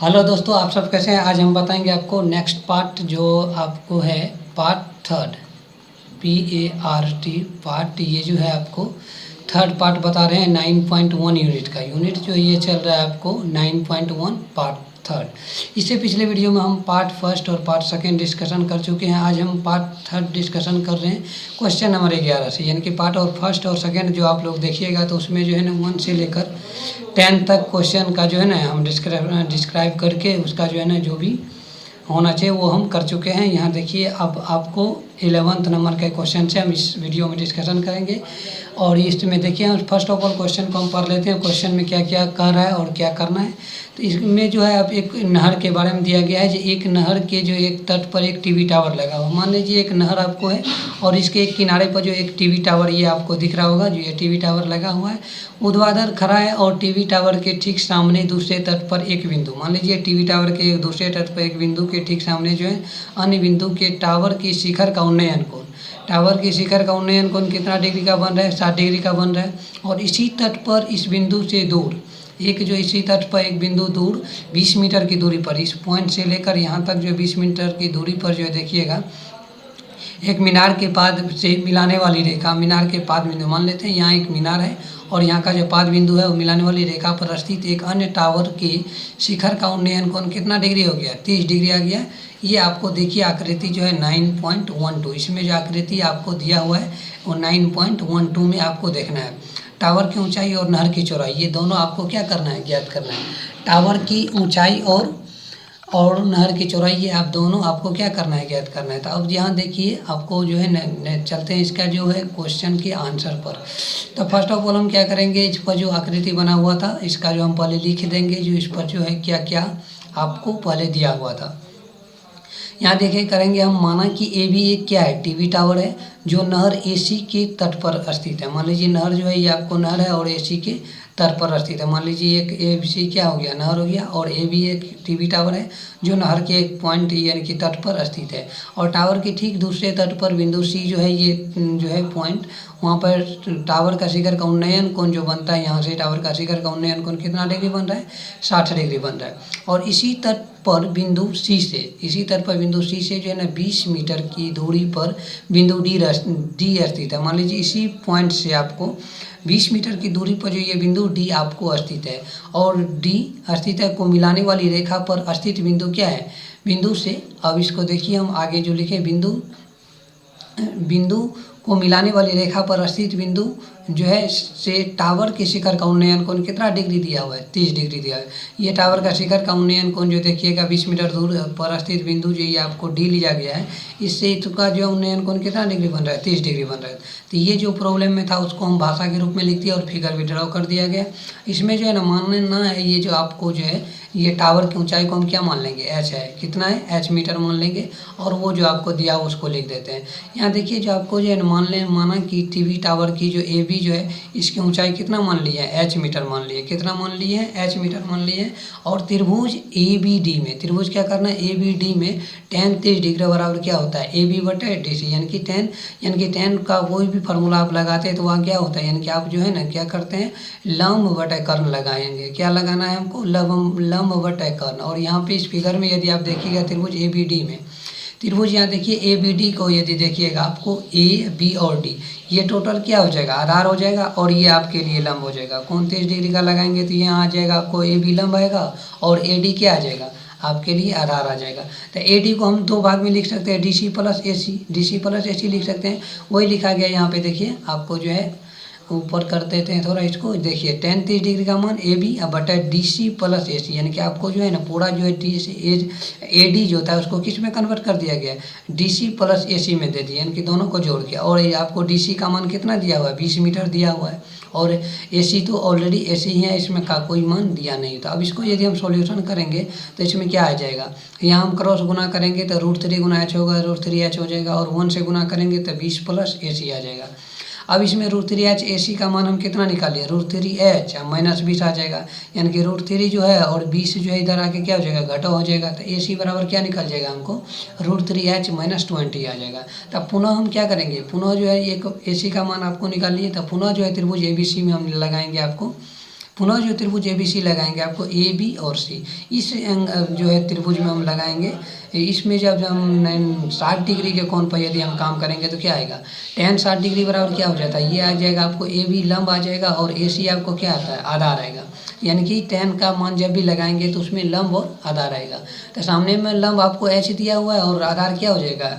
Hello दोस्तों, आप सब कैसे हैं। आज हम बताएंगे आपको नेक्स्ट पार्ट जो आपको है पार्ट थर्ड PART पार्ट। ये जो है आपको थर्ड पार्ट बता रहे हैं 9.1 यूनिट का। यूनिट जो ये चल रहा है आपको 9.1 पार्ट थर्ड। इससे पिछले वीडियो में हम पार्ट फर्स्ट और पार्ट सेकेंड डिस्कशन कर चुके हैं। आज हम पार्ट थर्ड डिस्कशन कर रहे हैं क्वेश्चन नंबर 11 से। यानी कि पार्ट और फर्स्ट और सेकेंड जो आप लोग देखिएगा तो उसमें जो है ना 1 से लेकर 10 तक क्वेश्चन का जो है ना हम डिस्क्राइब करके उसका जो है ना जो भी होना चाहिए वो हम कर चुके हैं। यहाँ देखिए, अब आपको 11th नंबर के क्वेश्चन से हम इस वीडियो में डिस्कशन करेंगे। और इसमें देखिए, हम फर्स्ट ऑफ ऑल क्वेश्चन को हम पढ़ लेते हैं। क्वेश्चन में क्या क्या कह रहा है और क्या करना है। तो इसमें जो है अब एक नहर के बारे में दिया गया है। जो एक नहर के जो एक तट पर एक टीवी टावर लगा हुआ, मान लीजिए एक नहर आपको है और इसके एक किनारे पर जो एक टीवी टावर ये आपको दिख रहा होगा, जो ये टीवी टावर लगा हुआ है ऊर्ध्वाधर खड़ा है। और टीवी टावर के ठीक सामने दूसरे तट पर एक बिंदु, मान लीजिए टीवी टावर के दूसरे तट पर एक बिंदु के ठीक सामने जो है अन्य बिंदु के टावर की शिखर का उन्नयन कोण, टावर की शिखर का उन्नयन कोण कितना डिग्री का बन रहा है, 60 डिग्री का बन रहा है। और इसी तट पर इस बिंदु से दूर एक जो इसी तट पर एक बिंदु दूर 20 मीटर की दूरी पर, इस पॉइंट से लेकर यहाँ तक जो 20 मीटर की दूरी पर जो है देखिएगा एक मीनार के पाद से मिलाने वाली रेखा, मीनार के पाद बिंदु मान लेते हैं यहाँ एक मीनार है और यहाँ का जो पाद बिंदु है वो मिलाने वाली रेखा पर स्थित एक अन्य टावर के शिखर का उन्नयन कोण कितना डिग्री हो गया, 30 डिग्री आ गया। ये आपको देखिए आकृति जो है 9.12, इसमें जो आकृति आपको दिया हुआ है वो 9.12 में आपको देखना है। टावर की ऊंचाई और नहर की चौड़ाई ये दोनों आपको क्या करना है, ज्ञात करना है। टावर की ऊंचाई और नहर की चौड़ाई ये आप दोनों आपको क्या करना है, ज्ञात करना है। तो अब यहाँ देखिए आपको जो है चलते हैं इसका जो है क्वेश्चन के आंसर पर। तो फर्स्ट ऑफ ऑल हम क्या करेंगे, इस पर जो आकृति बना हुआ था इसका जो हम पहले लिख देंगे, जो इस पर जो है क्या क्या आपको पहले दिया हुआ था। यहाँ देखिए करेंगे हम, माना कि ए बी एक क्या है, टीवी टावर है जो नहर AC के तट पर स्थित है। मान लीजिए नहर जो है ये आपको नहर है और AC के तट पर स्थित है। मान लीजिए एक ABC क्या हो गया, नहर हो गया, और AB एक टीवी टावर है जो नहर के एक पॉइंट यानी कि तट पर स्थित है। और टावर के ठीक दूसरे तट पर बिंदु C जो है ये जो है पॉइंट, वहाँ पर टावर का शिखर का उन्नयन कोण जो बनता है, यहाँ से टावर का शिखर का उन्नयन कोण कितना डिग्री बन रहा है, 60 डिग्री बन रहा है। और इसी तट पर बिंदु C से, इसी तट पर बिंदु C से जो है ना 20 मीटर की दूरी पर बिंदु D स्थित है। मान लीजिए इसी पॉइंट से आपको 20 मीटर की दूरी पर जो ये बिंदु D आपको स्थित है और D स्थित है को मिलाने वाली रेखा पर स्थित बिंदु क्या है, बिंदु से। अब इसको देखिए हम आगे जो लिखे, बिंदु को मिलाने वाली रेखा पर स्थित बिंदु जो है से टावर के शिखर का उन्नयन कोण कितना डिग्री दिया हुआ है, 30 डिग्री दिया है। ये टावर का शिखर का उन्नयन कोण जो देखिएगा 20 मीटर दूर पर स्थित बिंदु जो ये आपको D लिया गया है, इससे इसका जो उन्नयन कोण कितना डिग्री बन रहा है, 30 डिग्री बन रहा है। तो ये जो प्रॉब्लम में था उसको हम भाषा के रूप में लिख दिया और फिगर भी ड्रॉ कर दिया गया। इसमें जो है ना मानना है ये जो आपको जो है ये टावर की ऊंचाई को हम क्या मान लेंगे, h है, कितना है, h मीटर मान लेंगे। और वो जो आपको दिया उसको लिख देते हैं। यहाँ देखिए जो आपको जो है माना कि टीवी टावर की जो AB जो है इसकी ऊंचाई कितना मान ली है, h मीटर मान लिए, कितना मान लिए हैं, h मीटर मान लिए। और त्रिभुज ABD में, त्रिभुज क्या करना है, ABD में tan 30 डिग्री बराबर क्या होता है, AB/DC, यानी कि tan का कोई भी फार्मूला आप लगाते हैं तो वहाँ क्या होता है, यानी कि आप जो है ना क्या करते हैं, लंब/कर्ण लगाएंगे। क्या लगाना है हमको, लंब/कर्ण। और यहाँ पे इस फिगर में यदि आप देखिएगा त्रिभुज ABD में, त्रिभुज यहाँ देखिए ABD को यदि देखिएगा आपको A B और D ये टोटल क्या हो जाएगा, आधार हो जाएगा और ये आपके लिए लंब हो जाएगा। कौन 30 डिग्री का लगाएंगे तो यहाँ आ जाएगा आपको AB लंब आएगा और AD क्या आ जाएगा, आपके लिए आधार आ जाएगा। तो AD को हम दो भाग में लिख सकते हैं, DC+AC लिख सकते हैं। वही लिखा गया यहाँ पे देखिए, आपको जो है ऊपर कर देते हैं थोड़ा इसको, देखिए tan 30 डिग्री का मान AB बटा DC+AC, यानी कि आपको जो है ना पूरा जो है AD जो होता है उसको किस में कन्वर्ट कर दिया गया है, DC+AC में दे दिया, यानी कि दोनों को जोड़ के। और ये आपको DC का मान कितना दिया हुआ है, 20 मीटर दिया हुआ है। और AC तो ऑलरेडी AC ही है, इसमें का कोई मान दिया नहीं था। अब इसको यदि हम सॉल्यूशन करेंगे तो इसमें क्या आ जाएगा, यहाँ हम क्रॉस गुना करेंगे तो √3 गुना h होगा, √3h हो जाएगा। और 1 से गुना करेंगे तो 20+AC आ जाएगा। अब इसमें √3h AC का मान हम कितना निकालिए, √3h -20 आ जाएगा, यानी कि √3 जो है और 20 जो है इधर आके क्या हो जाएगा, घटा हो जाएगा। तो AC बराबर क्या निकल जाएगा हमको, √3h -20 आ जाएगा। तब पुनः हम क्या करेंगे, पुनः जो है एक AC का मान आपको निकालिए, तब पुनः जो है त्रिभुज ABC में हम लगाएंगे आपको पुनः जो त्रिभुज ABC लगाएंगे आपको AB और C, इस जो है त्रिभुज में हम लगाएंगे। इसमें जब हम 60 डिग्री के कोण पर यदि हम काम करेंगे तो क्या आएगा, tan 60 डिग्री बराबर क्या हो जाता है, ये आ जाएगा आपको AB लंब आ जाएगा और AC आपको क्या आता है, आधार आएगा। यानी कि tan का मान जब भी लगाएंगे तो उसमें लंब और आधार आएगा। तो सामने में लंब आपको H दिया हुआ है और आधार क्या हो जाएगा,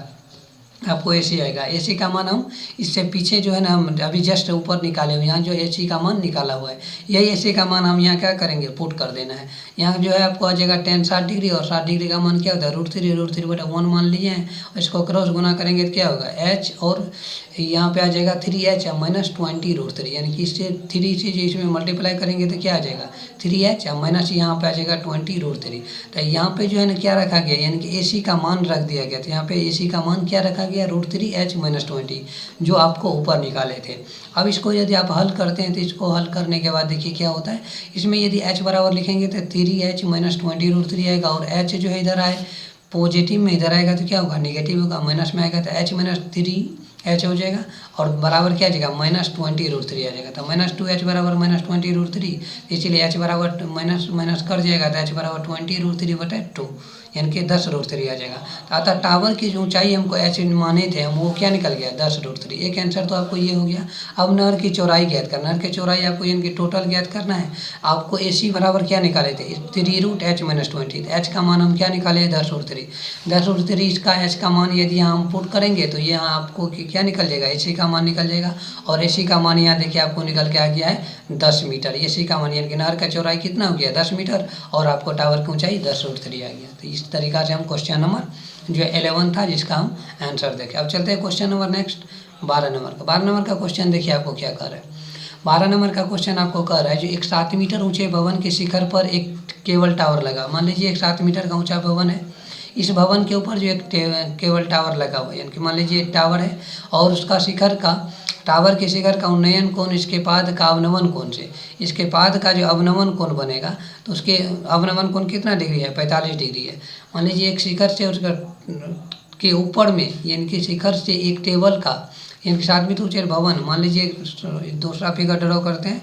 आपको AC आएगा। AC का मान हम इससे पीछे जो है ना, हम अभी जस्ट ऊपर निकाले हुए, यहाँ जो AC का मान निकाला हुआ है, यही AC का मान हम यहाँ क्या करेंगे, पुट कर देना है। यहाँ जो है आपको आ जाएगा tan 60 डिग्री, और 60 डिग्री का मान क्या होता है, √3 मान लिए हैं, और इसको क्रॉस गुना करेंगे तो क्या होगा, H, और यहाँ पे आ जाएगा 3H माइनस 20√3, यानी कि इससे 3 से जो इसमें मल्टीप्लाई करेंगे तो क्या आ जाएगा, 3H माइनस यहाँ पे आ जाएगा 20√3। तो यहाँ पे जो है ना क्या रखा गया, यानी कि AC का मान रख दिया गया। तो यहाँ पे AC का मान क्या रखा गया, √3H माइनस 20, जो आपको ऊपर निकाले थे। अब इसको यदि आप हल करते हैं तो इसको हल करने के बाद देखिए क्या होता है, इसमें यदि H बराबर लिखेंगे तो 3H माइनस 20√3 आएगा, और H जो है इधर आए पॉजिटिव में, इधर आएगा तो क्या होगा, नेगेटिव होगा, माइनस में आएगा तो H माइनस 3H हो जाएगा, और बराबर क्या आ जाएगा, माइनस 20√3 आ जाएगा। तो -2H बराबर माइनस 20√3, इसीलिए H बराबर माइनस माइनस कर जाएगा तो H बराबर 20√3/2, यानी कि 10√3 आ जाएगा। तो अतः टावर की जो ऊंचाई हमको H माने थे हम, वो क्या निकल गया, 10√3। एक आंसर तो आपको ये हो गया। अब नहर की चौड़ाई ज्ञात करना, नहर की चौड़ाई आपको यानी कि टोटल ज्ञात करना है। आपको AC बराबर क्या निकाले थे, 3√H माइनस 20, H का मान हम क्या निकाले, 10√3। 10√3 इसका H का मान यदि हम पुट करेंगे तो यहाँ आपको क्या निकल जाएगा, AC का मान निकल जाएगा, और AC का मान यहाँ देखिए आपको निकल के आ गया है 10 मीटर। AC का मान यानी कि नहर का चौड़ाई कितना हो गया, 10 मीटर, और आपको टावर की ऊंचाई 10√3 आ गया। तो इस तरीका से हम क्वेश्चन नंबर जो 11 था जिसका हम आंसर देखें। अब चलते हैं क्वेश्चन नंबर नेक्स्ट 12 नंबर का। 12 नंबर का क्वेश्चन देखिए आपको क्या कर रहा है। 12 नंबर का क्वेश्चन आपको कह रहा है जो एक 7 मीटर ऊंचे भवन के शिखर पर एक केबल टावर लगा। मान लीजिए एक 7 मीटर का ऊंचा भवन है, इस भवन के ऊपर जो एक केबल टावर लगा हुआ है, यानी कि मान लीजिए एक टावर है और उसका शिखर का, टावर के शिखर का उन्नयन कोण इसके पाद का अवनमन कोण से, इसके पाद का जो अवनमन कोण बनेगा तो उसके अवनमन कोण कितना डिग्री है, 45 डिग्री है। मान लीजिए एक शिखर से उसका के ऊपर में, यानी कि शिखर से एक टेबल का, यानी कि 7 मीटर ऊंचे भवन, मान लीजिए दूसरा फिगर ड्रॉ करते हैं।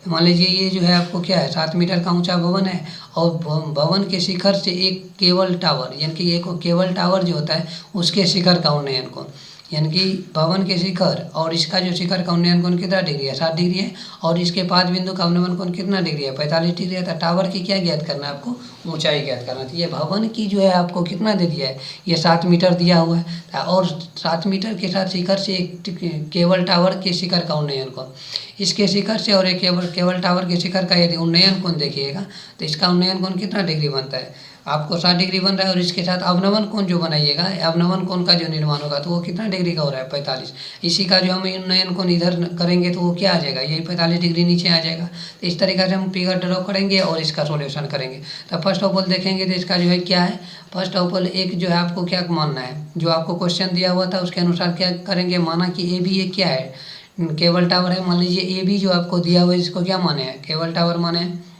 मान लीजिए ये जो है आपको क्या है, 7 मीटर का ऊंचा भवन है, और भवन के शिखर से एक केबल टावर, यानी कि एक केबल टावर जो होता है उसके शिखर का उन्नयन कोण, यानी कि भवन के शिखर और इसका जो शिखर का उन्नयन कोण कितना डिग्री है, 7 डिग्री है, और इसके पाद बिंदु का अवनमन कोण कितना डिग्री है, 45 डिग्री है। तो टावर की क्या ज्ञात करना है, आपको ऊंचाई ज्ञात करना। तो ये भवन की जो है आपको कितना दे दिया है, ये 7 मीटर दिया हुआ है, और 7 मीटर के साथ शिखर से एक केबल टावर के शिखर का उन्नयन कोण, इसके शिखर से और एक केबल टावर के शिखर का यदि उन्नयन कोण देखिएगा तो इसका उन्नयन कोण कितना डिग्री बनता है, आपको 60 डिग्री बन रहा है, और इसके साथ अवनमन कोण जो बनाइएगा, अवनमन कोण का जो निर्माण होगा तो वो कितना डिग्री का हो रहा है, 45। इसी का जो हम उन्नयन कोण इधर करेंगे तो वो क्या आ जाएगा, यही 45 डिग्री नीचे आ जाएगा। तो इस तरीके से हम फिगर ड्रॉ करेंगे और इसका सॉल्यूशन करेंगे। तो फर्स्ट ऑफ ऑल देखेंगे तो इसका जो है क्या है, फर्स्ट ऑफ ऑल एक जो है आपको क्या मानना है, जो आपको क्वेश्चन दिया हुआ था उसके अनुसार क्या करेंगे, माना कि AB ये क्या है, केबल टावर है। मान लीजिए AB जो आपको दिया हुआ है इसको क्या माने हैं, केबल टावर माने हैं।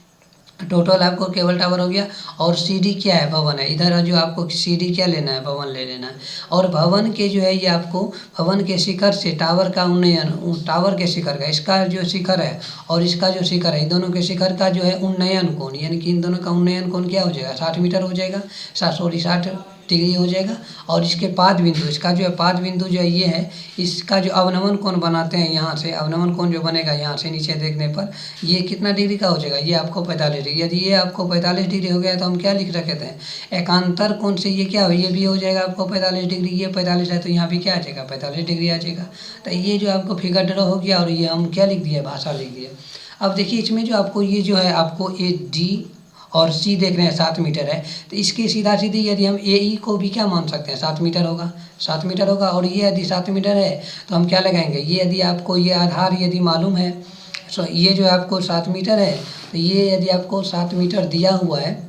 टोटल आपको केबल टावर हो गया, और CD क्या है, भवन है। इधर जो आपको CD क्या लेना है, भवन ले लेना है। और भवन के जो है ये आपको भवन के शिखर से टावर का उन्नयन, टावर के शिखर का, इसका जो शिखर है और इसका जो शिखर है, इन दोनों के शिखर का जो है उन्नयन कोण, यानी कि इन दोनों का उन्नयन कोण क्या हो जाएगा, 60 मीटर हो जाएगा, 60 डिग्री हो जाएगा। और इसके पाद बिंदु, इसका जो है पाद बिंदु जो है ये है, इसका जो अवनमन कोण बनाते हैं यहाँ से, अवनमन कोण जो बनेगा यहाँ से नीचे देखने पर, ये कितना डिग्री का हो जाएगा, ये आपको 45 डिग्री। यदि ये आपको 45 डिग्री हो गया तो हम क्या लिख रखे थे, एकांतर कोण से ये क्या हो, ये भी हो जाएगा आपको 45 डिग्री, ये 45 है तो यहाँ भी क्या आ जाएगा, 45 डिग्री आ जाएगा। तो ये जो आपको फिगर ड्रॉ हो गया, और ये हम क्या लिख दिया, भाषा लिख दिया। अब देखिए इसमें जो आपको ये जो है आपको AD और C देख रहे हैं 7 मीटर है, तो इसके सीधा सीधी यदि हम AE को भी क्या मान सकते हैं, 7 मीटर होगा, 7 मीटर होगा। और ये यदि 7 मीटर है तो हम क्या लगाएंगे, ये यदि आपको ये आधार यदि मालूम है, सो ये जो है आपको 7 मीटर है, तो ये यदि आपको 7 मीटर दिया हुआ है,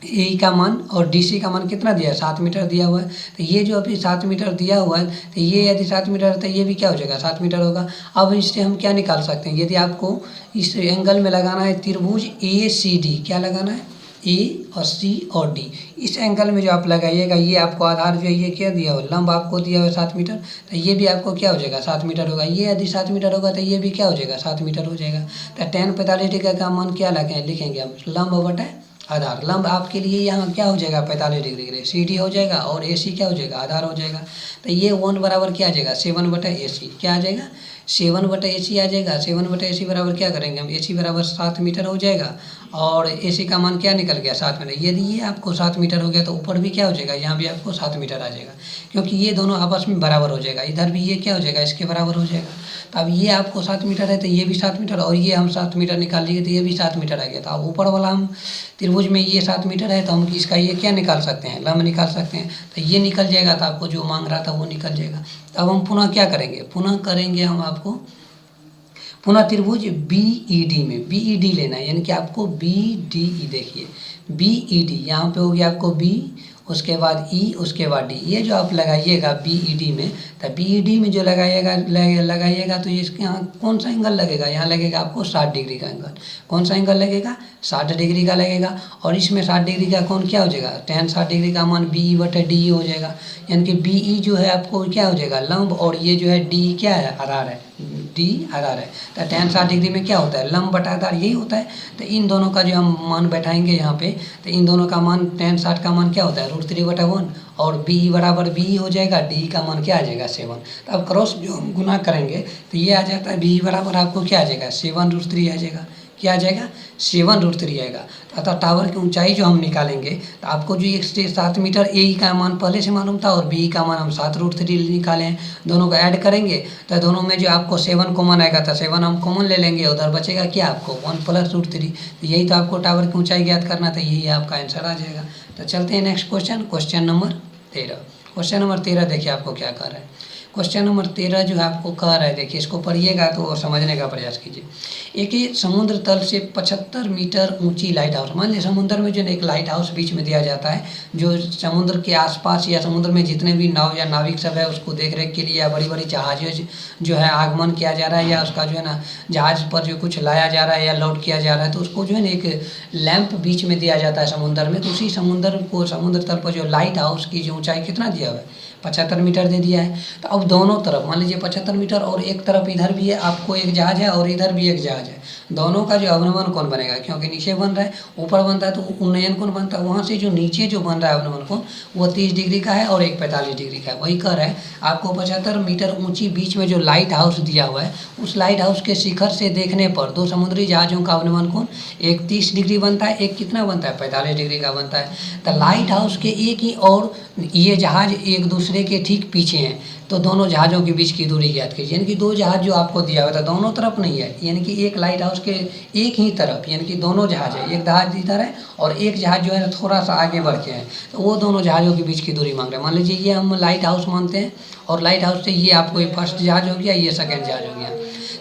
AE का मान और DC का मान कितना दिया है, 7 मीटर दिया हुआ है। तो ये जो अभी 7 मीटर दिया हुआ है, तो ये यदि 7 मीटर है तो ये भी क्या हो जाएगा, 7 मीटर होगा। अब इससे हम क्या निकाल सकते हैं, यदि आपको इस एंगल में लगाना है त्रिभुज ACD, क्या लगाना है, ए और सी और डी, इस एंगल में जो आप लगाइएगा, ये आपको आधार जो है ये क्या दिया हुआ, लंब आपको दिया हुआ 7 मीटर, तो ये भी आपको क्या हो जाएगा 7 मीटर होगा। ये यदि 7 मीटर होगा तो ये भी क्या हो जाएगा 7 मीटर हो जाएगा। तो tan 45 डिग्री का मान क्या लिखेंगे हम, लंब बटा आधार। लंब आपके लिए यहाँ क्या हो जाएगा 45 डिग्री के लिए सी डी हो जाएगा, और ए सी क्या हो जाएगा आधार हो जाएगा। तो ये 1 बराबर क्या आ जाएगा 7 बटा ए सी, क्या आ जाएगा 7 बटा ए सी आ जाएगा। 7 बटा ए सी बराबर क्या करेंगे हम, ए सी बराबर 7 मीटर हो जाएगा, और ए सी का मान क्या निकल गया 7 मीटर। यदि ये आपको 7 मीटर हो गया तो ऊपर भी क्या हो जाएगा, यहाँ भी आपको 7 मीटर आ जाएगा, क्योंकि ये दोनों आपस में बराबर हो जाएगा। इधर भी ये क्या हो जाएगा इसके बराबर हो जाएगा। तो अब ये आपको 7 मीटर है तो ये भी 7 मीटर, और ये हम 7 मीटर निकाल लिए तो ये भी 7 मीटर आ गया। तो अब ऊपर वाला हम त्रिभुज में ये 7 मीटर है तो हम इसका ये क्या निकाल सकते हैं, लंब निकाल सकते हैं। तो ये निकल जाएगा, तो आपको जो मांग रहा था वो निकल जाएगा। तो अब हम पुनः क्या करेंगे, पुनः करेंगे हम आपको पुनः त्रिभुज बी ई डी में बी ई डी लेना है, यानी कि आपको बी डी ई, देखिए बी ई डी यहाँ पे हो गया आपको बी, उसके बाद ई, उसके बाद डी। ये जो आप लगाइएगा बी ई डी में, तो बी ई डी में जो लगाइएगा तो इसके यहाँ कौन सा एंगल लगेगा, यहाँ लगेगा आपको 60 डिग्री का एंगल। कौन सा एंगल लगेगा 60 डिग्री का लगेगा, और इसमें 60 डिग्री का कौन क्या हो जाएगा, tan 60 डिग्री का मान बी ई बटे डी हो जाएगा। यानी कि बी ई जो है आपको क्या हो जाएगा लंब, और ये जो है डी क्या है आधार है, डी आधार है। तो tan 60 डिग्री में क्या होता है लंब बटा आधार, यही होता है। तो इन दोनों का जो हम मान बैठाएंगे यहाँ पे, तो इन दोनों का मान tan 60 का मान क्या होता है √3/1, और बी बराबर बी हो जाएगा, डी का मान क्या आ जाएगा 7। तो अब क्रॉस जो हम गुना करेंगे तो ये आ जाता है बी बराबर आपको क्या आ जाएगा 7√3 आ जाएगा, क्या आ जाएगा 7√3 आएगा। अतः टावर की ऊंचाई जो हम निकालेंगे तो आपको जो 1 से 7 मीटर ए का मान पहले से मालूम था, और बी का मान हम 7√3 निकाले हैं। दोनों को ऐड करेंगे तो दोनों में जो आपको 7 कॉमन आएगा, तो 7 हम कॉमन ले लेंगे, उधर बचेगा क्या आपको 1 + √3। तो यही तो आपको टावर की ऊंचाई ज्ञात करना था, यही आपका आंसर आ जाएगा। तो चलते हैं next question, question number 13। Question number 13 देखिए आपको क्या कर रहा है। क्वेश्चन नंबर 13 जो है आपको कह रहा है, देखिए इसको पढ़िएगा तो समझने का प्रयास कीजिए। एक समुद्र तल से 75 मीटर ऊंची लाइट हाउस, मान लीजिए समुद्र में जो एक लाइट हाउस बीच में दिया जाता है, जो समुद्र के आसपास या समुद्र में जितने भी नाव या नाविक सब है उसको देख रेख के लिए, या बड़ी बड़ी जहाज़ें जो है आगमन किया जा रहा है, या उसका जो है ना जहाज़ पर जो कुछ लाया जा रहा है या लोड किया जा रहा है, तो उसको जो है ना एक लैंप बीच में दिया जाता है समुद्र में। तो उसी समुद्र तल पर जो लाइट हाउस की जो ऊँचाई कितना दिया हुआ है 75 मीटर दे दिया है। तो अब दोनों तरफ मान लीजिए 75 मीटर, और एक तरफ इधर भी है आपको एक जहाज है और इधर भी एक जहाज है, दोनों का जो अवनमन कोण बनेगा, क्योंकि नीचे बन रहा है ऊपर बनता है तो उन्नयन कोण बनता है, वहाँ से जो नीचे जो बन रहा है अवनमन कोण वो 30 डिग्री का है और एक 45 डिग्री का है। वही कर रहा है आपको 75 मीटर ऊँची बीच में जो लाइट हाउस दिया हुआ है, उस लाइट हाउस के शिखर से देखने पर दो समुद्री जहाज़ों का अवनमन कोण एक 30 डिग्री बनता है, एक कितना बनता है 45 डिग्री का बनता है। तो लाइट हाउस के एक ही और ये जहाज एक दूसरे के ठीक पीछे हैं, तो दोनों जहाज़ों के बीच की दूरी ज्ञात कीजिए। यानी कि दो जहाज जो आपको दिया हुआ था दोनों तरफ नहीं है, यानी कि एक लाइट हाउस के एक ही तरफ, यानी कि दोनों जहाज है, एक जहाज इधर है और एक जहाज जो है थोड़ा सा आगे बढ़ के है, तो वो दोनों जहाज़ों के बीच की दूरी मांग रहे हैं। मान लीजिए ये हम लाइट हाउस मानते हैं, और लाइट हाउस से ये आपको ये फर्स्ट जहाज हो गया, ये सेकेंड जहाज हो गया।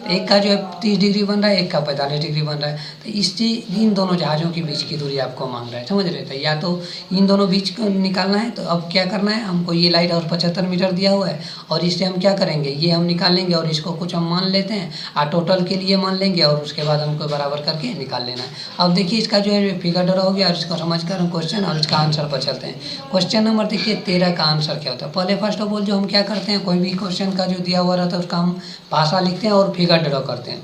एक का जो है 30 डिग्री बन रहा है, एक का 45 डिग्री बन रहा है, तो इससे इन दोनों जहाज़ों के बीच की दूरी आपको मांग रहा है, समझ रहे थे। या तो इन दोनों बीच को निकालना है, तो अब क्या करना है हमको, ये लाइट हाउस 75 मीटर दिया हुआ है, और इससे हम क्या करेंगे, ये हम निकाल लेंगे और इसको कुछ हम मान लेते हैं, और टोटल के लिए मान लेंगे, और उसके बाद हमको बराबर करके निकाल लेना है। अब देखिए इसका जो है फिगर ड्रा हो गया, और इसको समझ कर हम क्वेश्चन और इसका आंसर पर चलते हैं। क्वेश्चन नंबर देखिए 13 का आंसर क्या होता है। पहले फर्स्ट ऑफ ऑल जो हम क्या करते हैं, कोई भी क्वेश्चन का जो दिया हुआ रहता है उसका हम भाषा लिखते हैं और फिगर ड्रा करते हैं।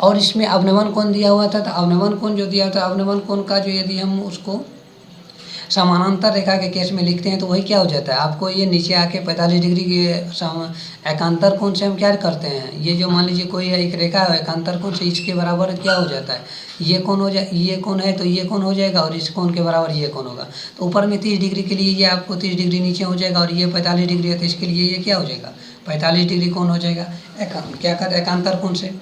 और इसमें अवनमन कोण दिया हुआ था, तो अवनमन कोण जो दिया था, अवनमन कोण का जो यदि हम उसको समानांतर रेखा के केस में लिखते हैं तो वही क्या हो जाता है, आपको ये नीचे आके 45 डिग्री के एकांतर कोण से हम क्या करते हैं, ये जो मान लीजिए कोई एक रेखा है एकांतर कोण से इसके बराबर क्या हो जाता है, ये कोण हो जाए, ये कोण है तो ये कोण हो जाएगा, और इस कोण के बराबर ये कोण होगा। तो ऊपर में 30 डिग्री के लिए ये आपको 30 डिग्री नीचे हो जाएगा, और ये 45 डिग्री है तो इसके लिए ये क्या हो जाएगा 45 डिग्री कोण हो जाएगा क्या कहते हैं एकांतर कोण से।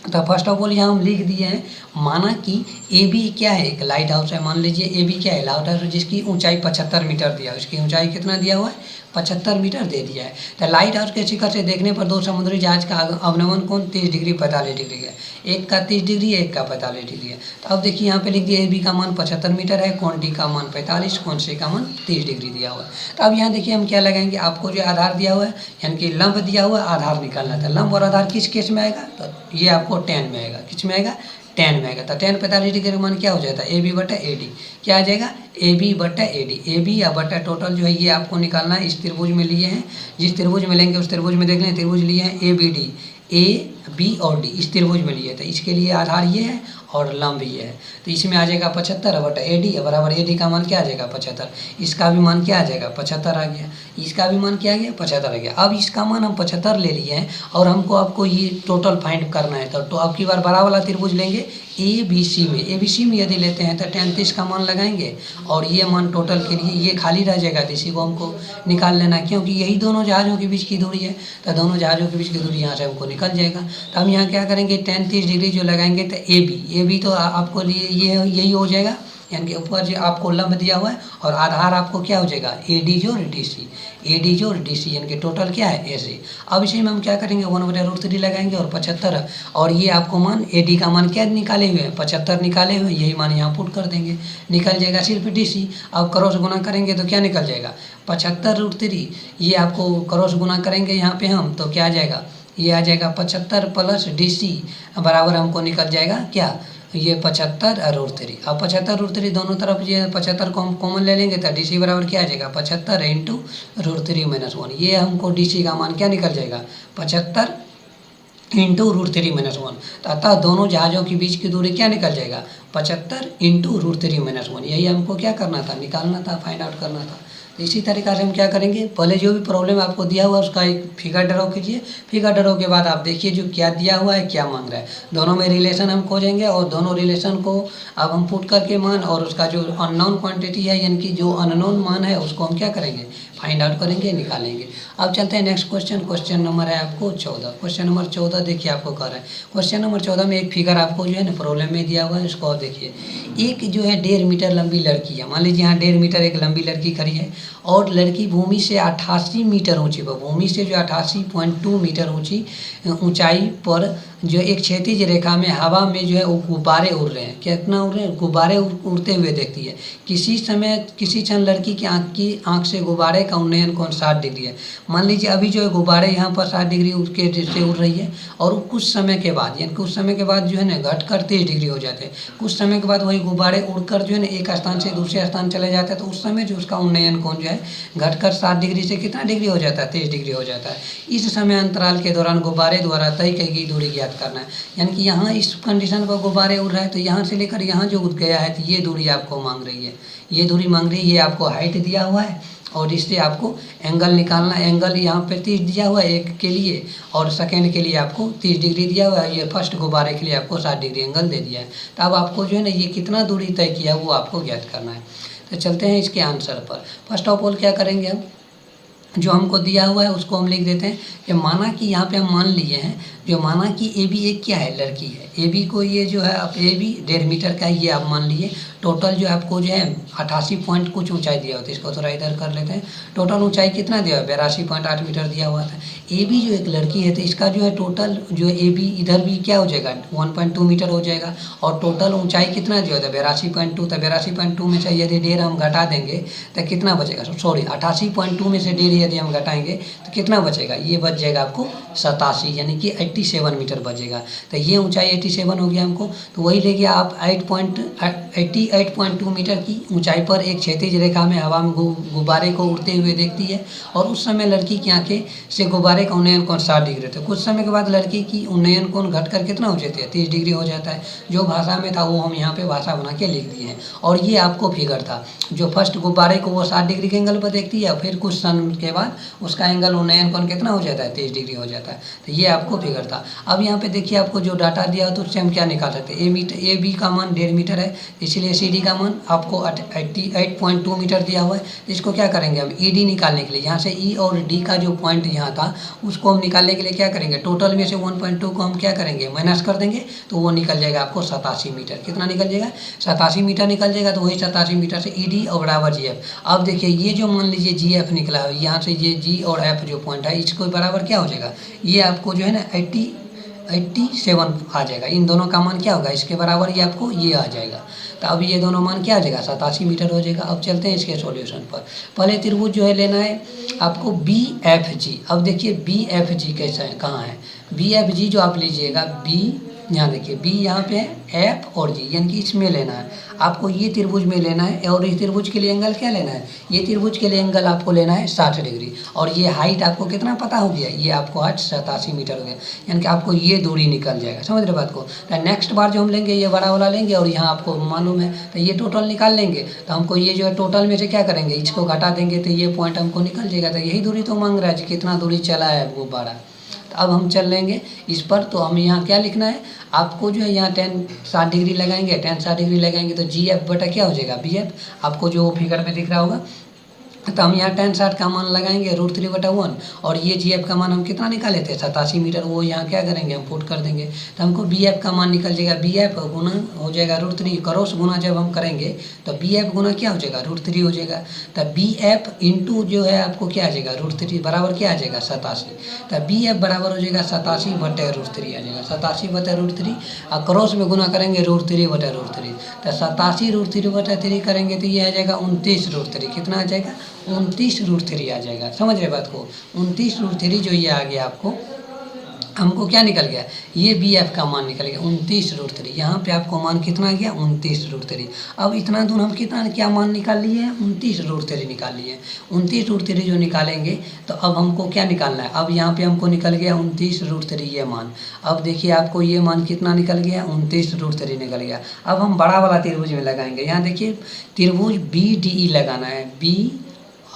तो फर्स्ट ऑफ ऑल यहाँ हम लिख दिए हैं, माना कि ए बी क्या है, एक लाइट हाउस है, मान लीजिए ए बी क्या है लाइट हाउस, जिसकी ऊंचाई 75 मीटर दिया है, उसकी ऊंचाई कितना दिया हुआ है 75 मीटर दे दिया है। तो लाइट हाउस के शिखर से देखने पर दो समुद्री जहाज का अवनमन कोण 30 डिग्री 45 डिग्री है, एक का 30 डिग्री है, एक का 45 डिग्री है। तो अब देखिए यहाँ पे लिख दिया ए बी का मान 75 मीटर है, कोण डी का मान 45, कोण सी का मान 30 डिग्री दिया हुआ है। तो अब यहाँ देखिए हम क्या लगाएंगे, आपको जो आधार दिया हुआ है यानी कि लंब दिया हुआ है, आधार निकालना था। लंब और आधार किस केस में आएगा, तो ये आपको tan में आएगा, किस में आएगा 10 में आएगा। तो 10 45 डिग्री का मान क्या हो जाता है, ए बी बटा ए डी। क्या आ जाएगा, ए बी बटा ए डी। ए बी या बटा टोटल जो है ये आपको निकालना है। इस त्रिभुज में लिए हैं, जिस त्रिभुज में लेंगे उस त्रिभुज में देख लें, त्रिभुज लिए हैं A B D, A B और डी, इस त्रिभुज में लिए। तो इसके लिए आधार ये है और लंब ये है। तो इसमें आ जाएगा 75 बटा ए डी बराबर ए डी का मान क्या आ जाएगा 75। इसका भी मान क्या आ जाएगा 75 आ गया, इसका भी मान क्या आ गया 75 आ गया। अब इसका मान हम 75 ले लिए हैं और आपको ये टोटल फाइंड करना है। तो अब की बार बड़ा वाला त्रिभुज लेंगे ए बी सी में। ए बी सी में यदि लेते हैं तो 33 का मान लगाएंगे और ये मान टोटल के लिए ये खाली रह जाएगा। तो इसी को हमको निकाल लेना है, क्योंकि यही दोनों जहाज़ों के बीच की दूरी है। तो दोनों जहाज़ों के बीच की दूरी यहाँ से हमको निकल जाएगा। तो हम यहाँ क्या करेंगे 33 डिग्री जो लगाएंगे तो ए बी तो आपको लिए ये यही हो जाएगा, यानी कि ऊपर जो आपको लंब दिया हुआ है और आधार आपको क्या हो जाएगा ए डी जोड़ डी सी, ए डी जोड़ डी सी, यानी कि टोटल क्या है ए सी। अब इसी में हम क्या करेंगे 1/√3 लगाएंगे और 75 और ये आपको मान ए डी का मान क्या निकाले हुए हैं 75 निकाले हुए, यही मान यहाँ पुट कर देंगे, निकल जाएगा सिर्फ डी सी। अब क्रॉस गुना करेंगे तो क्या निकल जाएगा 75√3, ये आपको क्रॉस गुना करेंगे यहाँ पे हम तो क्या आ जाएगा, ये आ जाएगा 75 प्लस डी सी बराबर हमको निकल जाएगा क्या, ये 75√3। अब 75√3 दोनों तरफ ये 75 को हम कॉमन ले लेंगे तो डी सी बराबर क्या आ जाएगा 75 इंटू √3 - 1। ये हमको डी सी का मान क्या निकल जाएगा 75 इंटू √3 - 1। अतः दोनों जहाज़ों के बीच की दूरी क्या निकल जाएगा 75 इंटू √3 - 1। यही हमको क्या करना था, निकालना था, फाइंड आउट करना था। तो इसी तरीक़ा से हम क्या करेंगे, पहले जो भी प्रॉब्लम आपको दिया हुआ है उसका एक फिगर ड्रॉ कीजिए। फिगर ड्रॉ के बाद आप देखिए जो क्या दिया हुआ है क्या मांग रहा है, दोनों में रिलेशन हम खोजेंगे और दोनों रिलेशन को अब हम पुट करके मान और उसका जो अननोन क्वांटिटी है यानी कि जो अननोन मान है उसको हम क्या करेंगे फाइंड आउट करेंगे, निकालेंगे। अब चलते हैं नेक्स्ट क्वेश्चन। क्वेश्चन नंबर है आपको 14। क्वेश्चन नंबर 14 देखिए आपको कह रहा है, क्वेश्चन नंबर 14 में एक फिगर आपको जो है ना प्रॉब्लम में दिया हुआ है, इसको आप देखिए। एक जो है 1.5 मीटर लंबी लड़की है, मान लीजिए यहाँ 1.5 मीटर एक लंबी लड़की खड़ी है और लड़की भूमि से 88 मीटर ऊँची पर, भूमि से जो 88.2 मीटर ऊंचाई पर जो एक क्षैतिज रेखा में हवा में जो है वो गुब्बारे उड़ रहे हैं। कितना उड़ रहे हैं, गुब्बारे उड़ते हुए देखती है। किसी समय किसी क्षण लड़की की आँख से गुब्बारे का उन्नयन कोण 60 डिग्री है। मान लीजिए अभी जो है गुब्बारे यहाँ पर 60 डिग्री के से उड़ रही है और कुछ समय के बाद यानी कुछ समय के बाद जो है ना घटकर 30 डिग्री हो जाते हैं। कुछ समय के बाद वही गुब्बारे उड़कर जो है ना एक स्थान से दूसरे स्थान चले जाते हैं, तो उस समय जो उसका उन्नयन कोण जो है घटकर 60 डिग्री से कितना डिग्री हो जाता है 30 डिग्री हो जाता है। इस समय अंतराल के दौरान गुब्बारे द्वारा तय की गई दूरी ज्ञात करना है। यानी कि यहाँ इस कंडीशन पर गुब्बारे उड़ रहा है तो यहाँ से लेकर यहाँ जो उड़ गया है तो ये दूरी आपको मांग रही है, ये दूरी मांग रही है। ये आपको हाइट दिया हुआ है और इससे आपको एंगल निकालना है। एंगल यहाँ पे 30 दिया हुआ है एक के लिए और सेकेंड के लिए आपको 30 डिग्री दिया हुआ है। ये फर्स्ट गुब्बारे के लिए आपको 60 डिग्री एंगल दे दिया है। तो अब आपको जो है ना ये कितना दूरी तय किया वो आपको ज्ञात करना है। तो चलते हैं इसके आंसर पर। फर्स्ट ऑफ ऑल क्या करेंगे हम, जो हमको दिया हुआ है उसको हम लिख देते हैं कि माना कि यहाँ पे हम मान लिए हैं, जो माना कि ए बी एक क्या है लड़की है, ए बी को ये जो है अब ए बी 1.5 मीटर का ये आप मान लिए। टोटल जो आपको जो है 88 पॉइंट कुछ ऊंचाई दिया हुआ था, इसको थोड़ा इधर कर लेते हैं। टोटल ऊंचाई कितना दिया हुआ है 82.8 मीटर दिया हुआ था। ए बी जो एक लड़की है तो इसका जो है टोटल जो ए बी इधर भी क्या हो जाएगा 1.2 मीटर हो जाएगा और टोटल ऊंचाई कितना दिया हुआ था 82.2। तो 82.2 में से यदि 1.5 हम घटा देंगे तो कितना बचेगा, सॉरी 88.2 में से 1.5 यदि हम घटाएंगे तो कितना बचेगा, ये बच जाएगा आपको 87 यानी कि 87 मीटर बचेगा। तो ये ऊंचाई 87 हो गया हमको, तो वही ले गया आप 88.2 मीटर की ऊंचाई पर एक क्षैतिज रेखा में हवा में गुब्बारे को उड़ते हुए देखती है और उस समय लड़की की आंखें से गुब्बारे का उन्नयन कोण 60 डिग्री था। कुछ समय के बाद लड़की की उन्नयन कोण घटकर कितना हो जाता है 30 डिग्री हो जाता है। जो भाषा में था वो हम यहाँ पे भाषा बना के लिख दिए हैं। और ये आपको फिगर था, जो फर्स्ट गुब्बारे को वो 60 डिग्री के एंगल पर देखती है, फिर कुछ समय के बाद उसका एंगल उन्नयन कोण कितना हो जाता है 30 डिग्री हो जाता है। तो ये आपको फिगर था। अब यहाँ पे देखिए आपको जो डाटा दिया हो तो उससे हम क्या निकाल सकते हैं, ए बी का मान 1.5 मीटर है, इसलिए सी डी का मान आपको 88.2 मीटर दिया हुआ है। इसको क्या करेंगे हम ई डी निकालने के लिए, यहाँ से ई और डी का जो पॉइंट यहाँ था उसको हम निकालने के लिए क्या करेंगे, टोटल में से 1.2 को हम क्या करेंगे माइनस कर देंगे तो वो निकल जाएगा आपको 87 मीटर। कितना निकल जाएगा 87 मीटर निकल जाएगा। तो वही 87 मीटर से ई डी और बराबर जी एफ। अब देखिए ये जो मान लीजिए जी एफ निकला है, यहाँ से ये जी और एफ जो पॉइंट है इसको बराबर क्या हो जाएगा, ये आपको जो है ना 87 आ जाएगा। इन दोनों का मान क्या होगा, इसके बराबर ये आपको ये आ जाएगा। तो अब ये दोनों मान क्या आ जाएगा 87 मीटर हो जाएगा। अब चलते हैं इसके सॉल्यूशन पर। पहले त्रिभुज जो है लेना है आपको बी एफ जी। अब देखिए बी एफ जी कैसा है, कहाँ है, बी एफ जी जो आप लीजिएगा बी यहाँ देखिए बी यहाँ पे है, एफ और जी, यानी कि इसमें लेना है आपको, ये त्रिभुज में लेना है। और इस त्रिभुज के लिए एंगल क्या लेना है, ये त्रिभुज के लिए एंगल आपको लेना है 60 डिग्री। और ये हाइट आपको कितना पता हो गया, ये आपको हाइट 87 मीटर हो गया, यानी कि आपको ये दूरी निकल जाएगा। समझ रहे बात को। तो नेक्स्ट बार जो हम लेंगे ये बड़ा वाला लेंगे और यहाँ आपको मालूम है तो ये टोटल निकाल लेंगे। तो हमको ये जो है टोटल में से क्या करेंगे, इसको घटा देंगे तो ये पॉइंट हमको निकल जाएगा। तो यही दूरी तो मांग रहा है, कितना दूरी चला है वो बड़ा। तो अब हम चल लेंगे इस पर। तो हम यहाँ क्या लिखना है आपको, जो है यहाँ 60 डिग्री लगाएंगे, 60 डिग्री लगाएंगे तो जी एफ बटा क्या हो जाएगा, बी एफ, आपको जो फिगर में दिख रहा होगा। तो हम यहाँ 60 का मान लगाएंगे √3/1। और ये जी एफ का मान हम कितना निकाले थे 87 मीटर, वो यहाँ क्या करेंगे हम पुट कर देंगे। तो हमको बी एफ का मान निकल जाएगा, बी एफ गुना हो जाएगा √3, क्रॉस गुना जब हम करेंगे तो बी एफ गुना क्या हो जाएगा, √3 हो जाएगा। तो बी एफ इंटू जो है आपको क्या आ जाएगा, √3 बराबर क्या आ जाएगा 87। तो बी एफ बराबर हो जाएगा 87/√3 आ जाएगा, 87/√3। और क्रॉस में गुना करेंगे √3/√3। तो 87√3/3 करेंगे तो ये आ जाएगा 29√3। कितना आ जाएगा, 29√3 आ जाएगा। समझ रहे बात को, 29√3 जो ये आ गया आपको, हमको क्या निकल गया, ये बी एफ का मान निकल गया 29√3। यहाँ पे आपको मान कितना आ गया 29√3। अब इतना दूर हम कितना क्या मान निकाल लिए हैं, 29√3 निकाल लिए। 29√3 जो निकालेंगे तो अब हमको क्या निकालना है, अब यहाँ पे हमको निकल गया 29√3 ये मान। अब देखिए आपको ये मान कितना निकल गया, 29√3 निकल गया। अब हम बड़ा वाला त्रिभुज में लगाएंगे। यहाँ देखिए त्रिभुज बी डी ई लगाना है, बी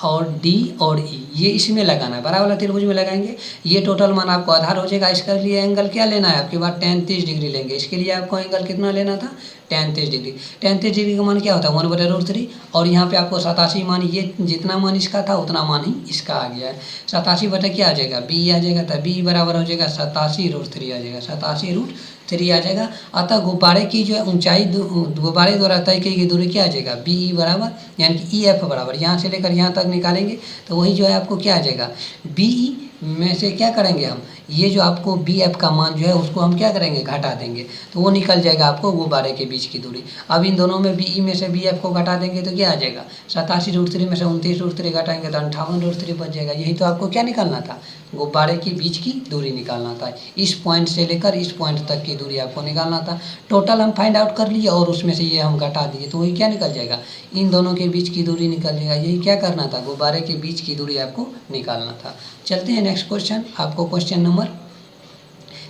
और डी और ई, ये इसमें लगाना है, बड़ा वाला त्रिभुज में लगाएंगे। ये टोटल मान आपको आधार हो जाएगा। इसके लिए एंगल क्या लेना है आपके बाद, tan 30 डिग्री लेंगे। इसके लिए आपको एंगल कितना लेना था, tan 30 डिग्री। tan 30 डिग्री का मान क्या होता है 1/√3। और यहाँ पे आपको 87 मान, ये जितना मान इसका था उतना मान ही इसका आ गया है। 87 बटा क्या आ जाएगा, बी आ जाएगा। तो बी बराबर हो जाएगा 87√3 आ जाएगा, 87√3 आ जाएगा। अतः गुब्बारे की जो है ऊंचाई, गुब्बारे द्वारा तय की गई दूरी क्या आ जाएगा, बी ई बराबर, यानी कि ई एफ बराबर, यहाँ से लेकर यहाँ तक निकालेंगे तो वही जो है आपको क्या आ जाएगा, बी ई में से क्या करेंगे हम, ये जो आपको बी एफ का मान जो है उसको हम क्या करेंगे, घटा देंगे। तो वो निकल जाएगा आपको गुब्बारे के बीच की दूरी। अब इन दोनों में बी ई में से बी एफ को घटा देंगे तो क्या आ जाएगा, 87√3 में से 29√3 घटाएंगे तो 58√3 बच जाएगा। यही तो आपको क्या निकालना था, गुब्बारे के बीच की दूरी निकालना था। इस पॉइंट से लेकर इस पॉइंट तक की दूरी आपको निकालना था। टोटल हम फाइंड आउट कर लिए और उसमें से ये हम घटा दिए तो वही क्या निकल जाएगा, इन दोनों के बीच की दूरी निकल जाएगा। यही क्या करना था, गुब्बारे के बीच की दूरी आपको निकालना था। चलते हैं नेक्स्ट क्वेश्चन, आपको क्वेश्चन नंबर,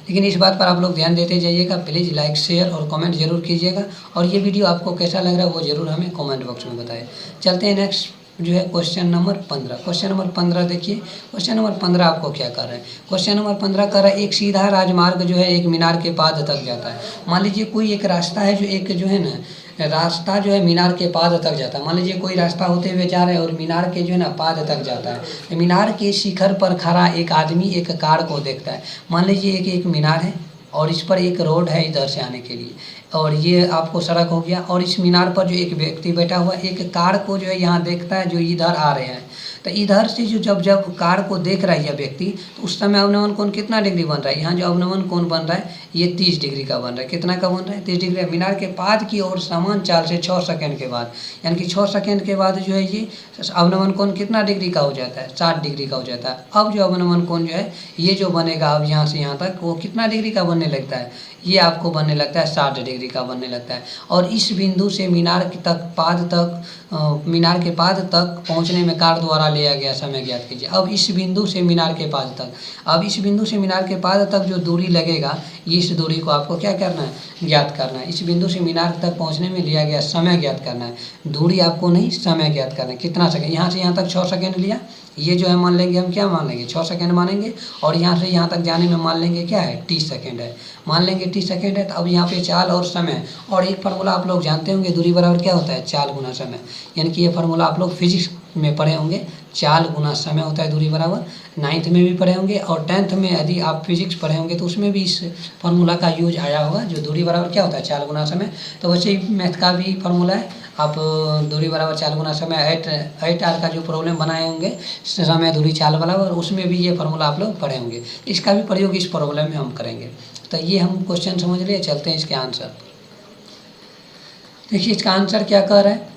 लेकिन इस बात पर आप लोग ध्यान देते जाइएगा। प्लीज़ लाइक शेयर और कमेंट जरूर कीजिएगा। और ये वीडियो आपको कैसा लग रहा है वो ज़रूर हमें कमेंट बॉक्स में बताएं। चलते हैं नेक्स्ट जो है क्वेश्चन नंबर 15। क्वेश्चन नंबर 15 देखिए, क्वेश्चन नंबर 15 आपको क्या कर रहे हैं, क्वेश्चन नंबर 15 कर रहा है एक सीधा राजमार्ग जो है एक मीनार के पाद तक जाता है। मान लीजिए कोई एक रास्ता है, जो एक जो है ना रास्ता जो है मीनार के पाद तक जाता है। मान लीजिए कोई रास्ता होते हुए जा रहे हैं और मीनार के जो है ना पाद तक जाता है। तो मीनार के शिखर पर खड़ा एक आदमी एक कार को देखता है। मान लीजिए एक मीनार है और इस पर एक रोड है इधर से आने के लिए, और ये आपको सड़क हो गया। और इस मीनार पर जो एक व्यक्ति बैठा हुआ एक कार को जो है यहाँ देखता है, जो इधर आ रहे हैं। तो इधर से जो जब कार को देख रहा है यह व्यक्ति, तो उस समय अवनमन कोण कितना डिग्री बन रहा है, यहाँ जो अवनमन कोण बन रहा है ये 30 डिग्री का बन रहा है। कितना का बन रहा है, 30 डिग्री। मीनार के पाद की ओर समान चाल से 6 सेकंड के बाद, यानी कि 6 सेकंड के बाद जो है ये अवनमन कोण कितना डिग्री का हो जाता है, 60 डिग्री का हो जाता है। अब जो अवनमन कोण जो है ये जो बनेगा अब यहाँ से यहाँ तक, वो कितना डिग्री का बनने लगता है, ये आपको बनने लगता है 60 डिग्री का बनने लगता है। और इस बिंदु से मीनार के पाद तक पहुंचने में कार द्वारा लिया गया समय ज्ञात कीजिए। अब इस बिंदु से मीनार के पाद तक, अब इस बिंदु से मीनार के पाद तक जो दूरी लगेगा, इस दूरी को आपको क्या करना है, ज्ञात करना है। इस बिंदु से मीनार तक पहुंचने में लिया गया समय ज्ञात करना है, दूरी आपको नहीं समय ज्ञात करना है। कितना सेकंड, यहाँ से यहाँ तक 6 सेकंड लिया, ये जो है मान लेंगे हम क्या मान लेंगे 6 सेकंड मानेंगे। और यहाँ से यहाँ तक जाने में मान लेंगे क्या है 30 सेकंड है, मान लेंगे 30 सेकंड है। तो अब यहाँ पे चाल और समय, और एक फार्मूला आप लोग जानते होंगे, दूरी बराबर क्या होता है, चाल गुना समय। यानी कि ये फार्मूला आप लोग फिजिक्स में पढ़े होंगे, चाल गुना समय होता है दूरी बराबर। 9th में भी पढ़े होंगे और 10th में यदि आप फिजिक्स पढ़े होंगे तो उसमें भी इस फार्मूला का यूज आया होगा, जो दूरी बराबर क्या होता है, चाल गुना समय। तो वैसे ही मैथ का भी फार्मूला है, आप दूरी बराबर चाल गुना समय 8 आर का जो प्रॉब्लम बनाए होंगे समय दूरी चाल बराबर, उसमें भी ये फार्मूला आप लोग पढ़े होंगे। इसका भी प्रयोग इस प्रॉब्लम में हम करेंगे। तो ये हम क्वेश्चन समझ लिए, चलते हैं इसके आंसर। देखिए इसका आंसर क्या कह रहा है,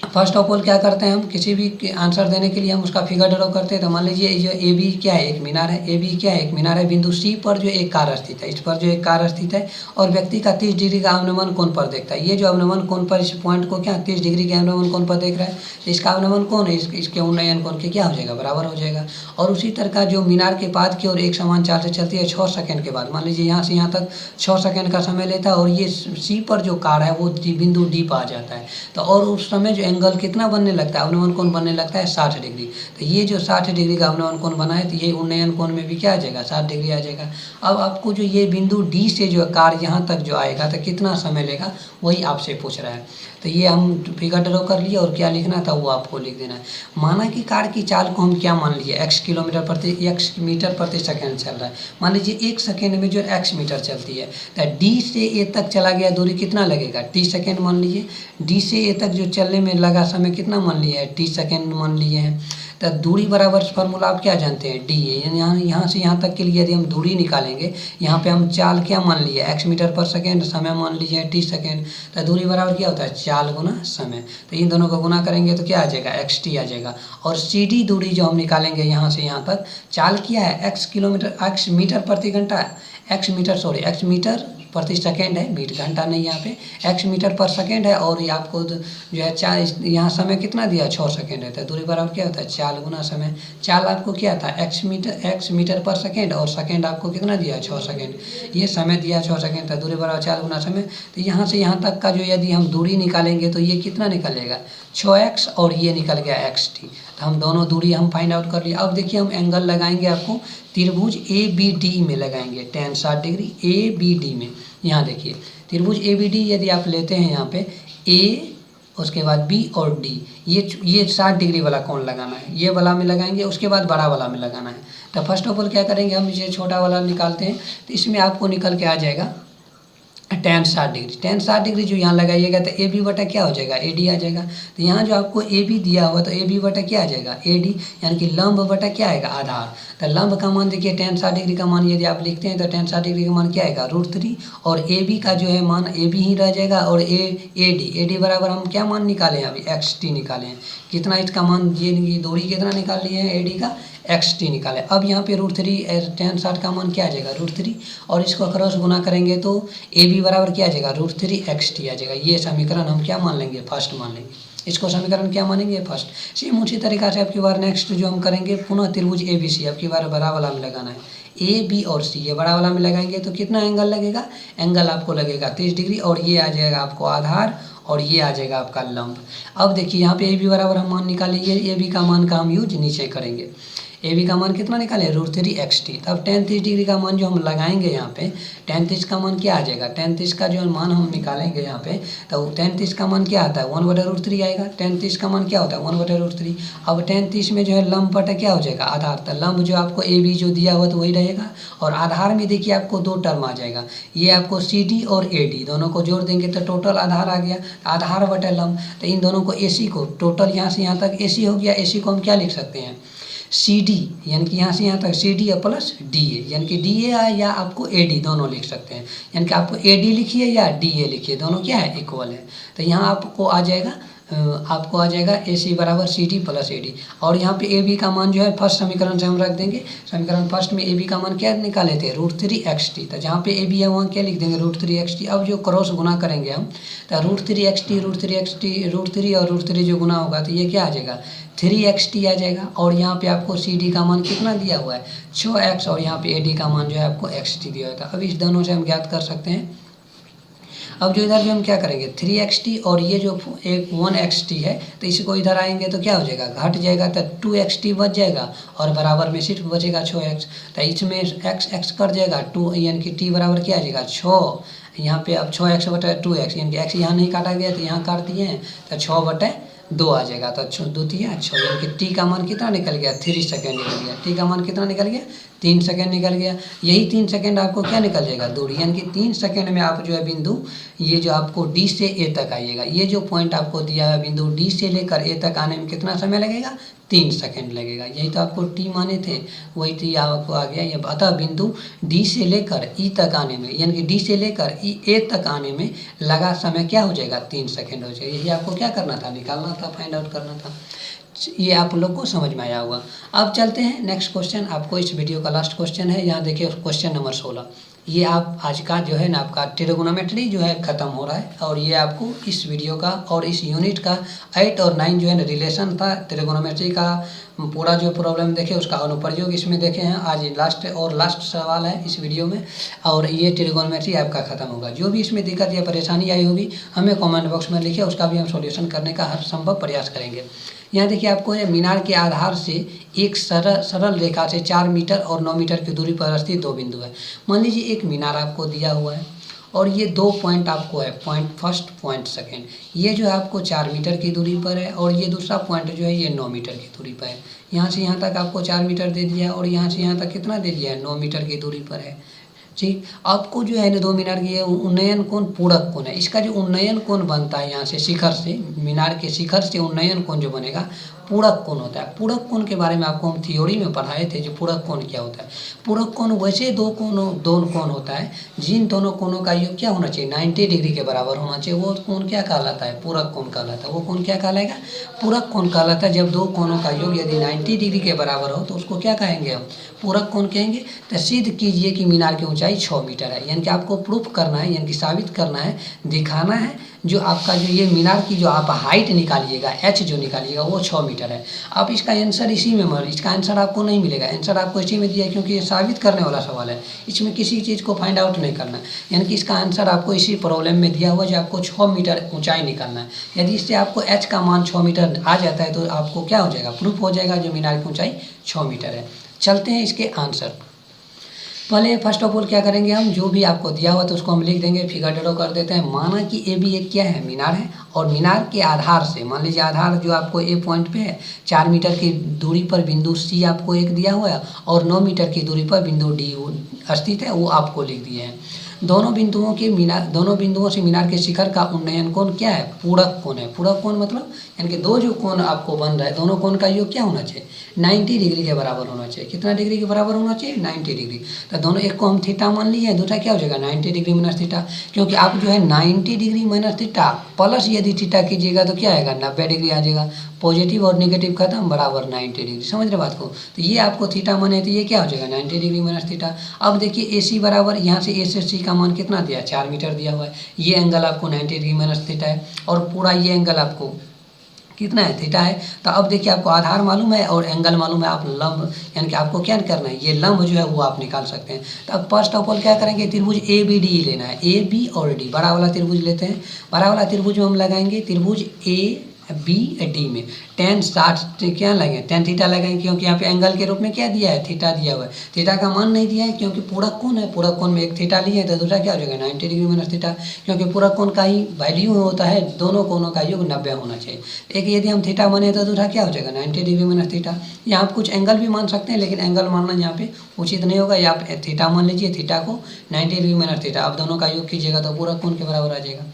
फर्स्ट ऑफ ऑल क्या करते हैं हम किसी भी आंसर देने के लिए हम उसका फिगर ड्रॉ करते हैं। तो मान लीजिए जो ए बी क्या है, एक मीनार है। ए बी क्या है, एक मीनार है। बिंदु सी पर जो एक कार स्थित है, इस पर जो एक कार स्थित है और व्यक्ति का 30 डिग्री का अवनमन कोण पर देखता है। ये जो अवनमन कोण पर इस पॉइंट को क्या 30 डिग्री के अवनमन कोण पर देख रहा है, इसका अवनमन कोण है इसके उन्नयन कोण के क्या हो जाएगा, बराबर हो जाएगा। और उसी तरह का जो मीनार के पाद की ओर एक समान चाल से चलती है 6 सेकंड के बाद, मान लीजिए यहाँ से यहाँ तक 6 सेकंड का समय लेता है और ये सी पर जो कार है वो बिंदु डी पर आ जाता है। तो और उस समय जो एंगल कितना बनने लगता है, अवनमन कोण बनने लगता है 60 डिग्री। तो ये जो 60 डिग्री का अवनमन कोण बना है तो ये उन्नयन कोण में भी क्या आ जाएगा, 60 डिग्री आ जाएगा। अब आपको जो ये बिंदु डी से जो कार यहाँ तक जो आएगा तो कितना समय लेगा, वही आपसे पूछ रहा है। तो ये हम फिगर ड्रॉ कर लिए और क्या लिखना था वो आपको लिख देना है। माना कि कार की चाल को हम क्या मान लिए, x मीटर प्रति सेकंड चल रहा है। मान लीजिए 1 सेकंड में जो x मीटर चलती है तो d से a तक चला गया दूरी कितना लगेगा, t सेकंड मान लीजिए। d से a तक जो चलने में लगा समय कितना मान लिया है, t सेकंड मान लिए हैं। तो दूरी बराबर फार्मूला आप क्या जानते हैं, डी है। यहाँ से यहाँ तक के लिए यदि हम दूरी निकालेंगे, यहाँ पे हम चाल क्या मान लिए, x मीटर पर सेकेंड, समय मान लीजिए t सेकेंड। तो दूरी बराबर क्या होता है, चाल गुना समय। तो इन दोनों को गुना करेंगे तो क्या आ जाएगा, xt आ जाएगा। और सी दूरी जो हम निकालेंगे यहाँ से यहाँ तक, चाल क्या है x मीटर प्रति घंटा, x मीटर प्रति सेकेंड है, मीटर घंटा नहीं यहाँ पे, x मीटर पर सेकेंड है। और ये आपको जो है यहाँ समय कितना दिया, 6 सेकेंड है। तो दूरी बराबर क्या होता है, चाल गुना समय। चाल आपको क्या था, x मीटर पर सेकेंड और सेकेंड आपको कितना दिया, 6 सेकेंड। ये समय दिया 6 सेकेंड, तो दूरी बराबर चाल गुना समय। तो यहाँ से यहाँ तक का जो यदि हम दूरी निकालेंगे तो ये कितना निकलेगा, 6x और ये निकल गया xt। तो हम दोनों दूरी हम फाइंड आउट कर लिए। अब देखिए हम एंगल लगाएंगे, आपको त्रिभुज ABD में लगाएंगे tan 60 डिग्री ABD में। यहाँ देखिए त्रिभुज ABD यदि आप लेते हैं यहाँ पे A, उसके बाद B और D, ये 60 डिग्री वाला कोण लगाना है, ये वाला में लगाएंगे, उसके बाद बड़ा वाला में लगाना है। तो फर्स्ट ऑफ ऑल क्या करेंगे, हम इसे छोटा वाला निकालते हैं। तो इसमें आपको निकल के आ जाएगा tan 60 डिग्री। tan 60 डिग्री जो यहाँ लगाइएगा तो AB बटा क्या हो जाएगा, AD आ जाएगा। तो यहाँ जो आपको AB दिया हुआ तो AB बटा क्या आ जाएगा, AD, यानी कि लंब बटा क्या आएगा, आधार। तो लंब का मान देखिए tan 60 डिग्री का मान यदि आप लिखते हैं तो tan 60 डिग्री का मान क्या आएगा, √3। और AB का जो है मान AB ही रह जाएगा। और AD बराबर हम क्या मान निकाले हैं, अभी xt निकाले हैं। कितना इसका मान, ये दूरी कितना निकाल लिए हैं AD का, xt निकाले। अब यहाँ पे √3 tan 60 का मान क्या आ जाएगा, √3, और इसको क्रॉस गुना करेंगे तो AB बराबर क्या आ जाएगा, √3 xt आ जाएगा। ये समीकरण हम क्या मान लेंगे, फर्स्ट मान लेंगे। इसको समीकरण क्या मानेंगे, फर्स्ट। सेम उसी तरीका से आपकी बार नेक्स्ट जो हम करेंगे, पुनः त्रिभुज ABC आपकी बार बड़ा वाला में लगाना है, A B और C, ये बड़ा वाला में लगाएंगे तो कितना एंगल लगेगा, एंगल आपको लगेगा 30 डिग्री। और ये आ जाएगा आपको आधार और ये आ जाएगा आपका लंब। अब देखिए यहाँ पे AB बराबर हम मान निकालेंगे, AB का मान का हम यूज नीचे करेंगे। AB का मान कितना निकाले, √3 xt। तब tan 30 डिग्री का मान जो हम लगाएंगे यहाँ पे, tan 30 का मान क्या आ जाएगा, tan 30 का जो मान हम निकालेंगे यहाँ पे, तो tan 30 का मान क्या आता है, 1/√3 आएगा। tan 30 का मान क्या होता है, 1/√3। अब tan 30 में जो है लंब बटा क्या हो जाएगा, आधार। तो लंब जो आपको AB जो दिया हुआ तो वही रहेगा। और आधार में देखिए आपको 2 टर्म आ जाएगा, ये आपको CD और AD दोनों को जोड़ देंगे तो टोटल आधार आ गया, आधार बटा लंब। तो इन दोनों को AC को टोटल यहाँ से यहाँ तक AC हो गया। AC को हम क्या लिख सकते हैं, CD, यानी कि यहाँ से यहाँ तक CD प्लस DA, यानी कि DA या आपको AD दोनों लिख सकते हैं। यानी कि आपको AD लिखिए या DA लिखिए, दोनों क्या है, इक्वल है। तो यहाँ आपको आ जाएगा AC बराबर CD प्लस AD। और यहाँ पे AB का मान जो है फर्स्ट समीकरण से हम रख देंगे। समीकरण फर्स्ट में AB का मान क्या निकाले थे, √3 xt। तो जहाँ पे AB है वहाँ क्या लिख देंगे, √3 xt। अब जो क्रॉस गुना करेंगे हम, तो √3 xt √3 और √3 जो गुना होगा तो ये क्या आ जाएगा, 3 xt आ जाएगा। और यहाँ पे आपको CD का मान कितना दिया हुआ है, 6x, और यहाँ पे AD का मान जो है आपको xt दिया हुआ था। अब इस दोनों से हम ज्ञात कर सकते हैं। अब जो इधर जो हम क्या करेंगे, 3 xt और ये जो 1 xt है, तो इसको इधर आएंगे तो क्या हो जाएगा, घट जाएगा। तो 2 xt बच जाएगा और बराबर में सिर्फ बचेगा 6x। तो इसमें x कट जाएगा, 2 यानी कि t बराबर क्या आ जाएगा, 6। यहाँ पे अब 6x बटा 2x, यानी कि x यहाँ नहीं काटा गया तो यहाँ काट दिए हैं, तो 6/2 आ जाएगा। तो 2 3 6, यानी कि t का मान कितना निकल गया, 3 सेकेंड निकल गया। t का मान कितना निकल गया, 3 सेकंड निकल गया। यही 3 सेकंड आपको क्या निकल जाएगा, दूरी, यानी कि 3 सेकंड में आप जो है बिंदु ये जो आपको डी से ए तक आइएगा। ये जो पॉइंट आपको दिया है बिंदु डी से लेकर ए तक आने में कितना समय लगेगा, 3 सेकंड लगेगा। यही तो आपको टी माने थे, वही टी आपको आ गया। ये अतः बिंदु डी से लेकर ई तक आने में, यानी कि डी से लेकर ई ए तक आने में लगा समय क्या हो जाएगा, 3 सेकंड हो जाएगा। यही आपको क्या करना था, निकालना था, फाइंड आउट करना था। ये आप लोग को समझ में आया होगा। अब चलते हैं नेक्स्ट क्वेश्चन, आपको इस वीडियो का लास्ट क्वेश्चन है। यहाँ देखिए क्वेश्चन नंबर 16। ये आप आज का जो है ना आपका ट्रिगोनोमेट्री जो है ख़त्म हो रहा है, और ये आपको इस वीडियो का और इस यूनिट का 8 और 9 जो है ना रिलेशन था ट्रिगोनोमेट्री का पूरा जो प्रॉब्लम देखे उसका अनुप्रयोग इसमें देखे हैं। आज लास्ट सवाल है इस वीडियो में, और ये ट्रिगोनोमेट्री आपका ख़त्म होगा। जो भी इसमें दिक्कत या परेशानी आई होगी हमें कमेंट बॉक्स में लिखिए, उसका भी हम सॉल्यूशन करने का हर संभव प्रयास करेंगे। यहाँ देखिए आपको ये मीनार के आधार से एक सरल रेखा से 4 मीटर और 9 मीटर की दूरी पर स्थित 2 बिंदु है। मान लीजिए एक मीनार आपको दिया हुआ है और ये 2 पॉइंट आपको है, पॉइंट फर्स्ट, पॉइंट सेकेंड। ये जो है आपको 4 मीटर की दूरी पर है, और ये दूसरा पॉइंट जो है ये 9 मीटर की दूरी पर है। यहाँ से यहाँ तक आपको 4 मीटर दे दिया है, और यहाँ से यहाँ तक कितना दे दिया है, 9 मीटर की दूरी पर है। ठीक, आपको जो है ना 2 मीनार की उन्नयन कोण पूरक कोण है। इसका जो उन्नयन कोण बनता है यहाँ से शिखर से, मीनार के शिखर से उन्नयन कोण जो बनेगा पूरक कोण होता है। पूरक कोण के बारे में आपको हम थ्योरी में पढ़ाए थे, जो पूरक कोण क्या होता है। पूरक कोण वैसे दो कोण होता है जिन दोनों कोणों का योग क्या होना चाहिए, 90 डिग्री के बराबर होना चाहिए। वो कोण क्या कहलाता है, पूरक कोण कहलाता है। वो कोण क्या कहलाएगा, पूरक कोण कहलाता है। जब दो कोणों का योग यदि 90 डिग्री के बराबर हो तो उसको क्या कहेंगे हम, पूरक कोण कहेंगे। तो सिद्ध कीजिए कि मीनार की ऊंचाई 6 मीटर है। यानी कि आपको प्रूफ करना है, यानी कि साबित करना है, दिखाना है जो आपका जो ये मीनार की जो आप हाइट निकालिएगा, एच जो निकालिएगा वो 6 मीटर है। आप इसका आंसर इसी में इसका आंसर आपको नहीं मिलेगा। आंसर आपको इसी में दिया है क्योंकि ये साबित करने वाला सवाल है। इसमें किसी चीज़ को फाइंड आउट नहीं करना, यानी कि इसका आंसर आपको इसी प्रॉब्लम में दिया हुआ है जो आपको 6 मीटर ऊंचाई निकालना है। यदि इससे आपको एच का मान 6 मीटर आ जाता है तो आपको क्या हो जाएगा, प्रूफ हो जाएगा जो मीनार की ऊंचाई 6 मीटर है। चलते हैं इसके आंसर। पहले फर्स्ट ऑफ ऑल क्या करेंगे, हम जो भी आपको दिया हुआ तो उसको हम लिख देंगे, फिगर ड्रॉ कर देते हैं। माना कि ए भी एक क्या है, मीनार है, और मीनार के आधार से मान लीजिए आधार जो आपको ए पॉइंट पे है 4 मीटर की दूरी पर बिंदु सी आपको एक दिया हुआ है, और 9 मीटर की दूरी पर बिंदु डी स्थित है, वो आपको लिख दिए हैं। दोनों बिंदुओं से मीनार के शिखर का उन्नयन कोण क्या है, पूरक कोण है। पूरक कोण मतलब यानी कि दो जो कोण आपको बन रहा है, दोनों कोण का योग क्या होना चाहिए, 90 डिग्री के बराबर होना चाहिए। कितना डिग्री के बराबर होना चाहिए, 90 डिग्री। तो दोनों, एक को हम थीटा मान लिए, दूसरा क्या हो जाएगा 90 डिग्री माइनस थीटा। क्योंकि आप जो है 90 डिग्री माइनस थीटा प्लस यदि थीटा कीजिएगा तो क्या आएगा, 90 डिग्री आ जाएगा। पॉजिटिव और नेगेटिव खत्म, बराबर 90 डिग्री। समझ रहे बात को। तो ये आपको थीटा माने तो ये क्या हो जाएगा 90 डिग्री माइनस थीटा। अब देखिए ए सी बराबर, यहाँ से ए से सी का मान कितना दिया, 4 मीटर दिया हुआ है। ये एंगल आपको 90 डिग्री माइनस थीटा है, और पूरा ये एंगल आपको कितना है, थीटा है। तो अब देखिए आपको आधार मालूम है और एंगल मालूम है, आप लंब यानी कि आपको क्या करना है, ये लंब जो है वो आप निकाल सकते हैं। तो अब फर्स्ट ऑफ ऑल क्या करेंगे, त्रिभुज ए बी डी लेना है। ए बी और डी बड़ा वाला त्रिभुज लेते हैं। बड़ा वाला त्रिभुज में हम लगाएंगे त्रिभुज ए बी डी में tan 60 क्या लगेंगे, tan थीटा लगाएंगे, क्योंकि यहाँ पे एंगल के रूप में क्या दिया है, थीटा दिया हुआ है। थीटा का मान नहीं दिया है क्योंकि पूरक कोण है। पूरक कोण में एक थीटा लिए तो दूसरा क्या हो जाएगा 90 डिग्री माइनस थीटा, क्योंकि पूरक कोण का ही वैल्यू होता है, दोनों कोणों का योग 90 होना चाहिए। एक यदि हम थीटा माने तो दूसरा क्या हो जाएगा 90 डिग्री माइनस थीटा। यहाँ आप कुछ एंगल भी मान सकते हैं, लेकिन एंगल मानना यहाँ पे उचित नहीं होगा। या आप थीटा मान लीजिए, थीटा को 90 डिग्री माइनस थीटा, आप दोनों का योग कीजिएगा तो पूरक कोण के बराबर आ जाएगा।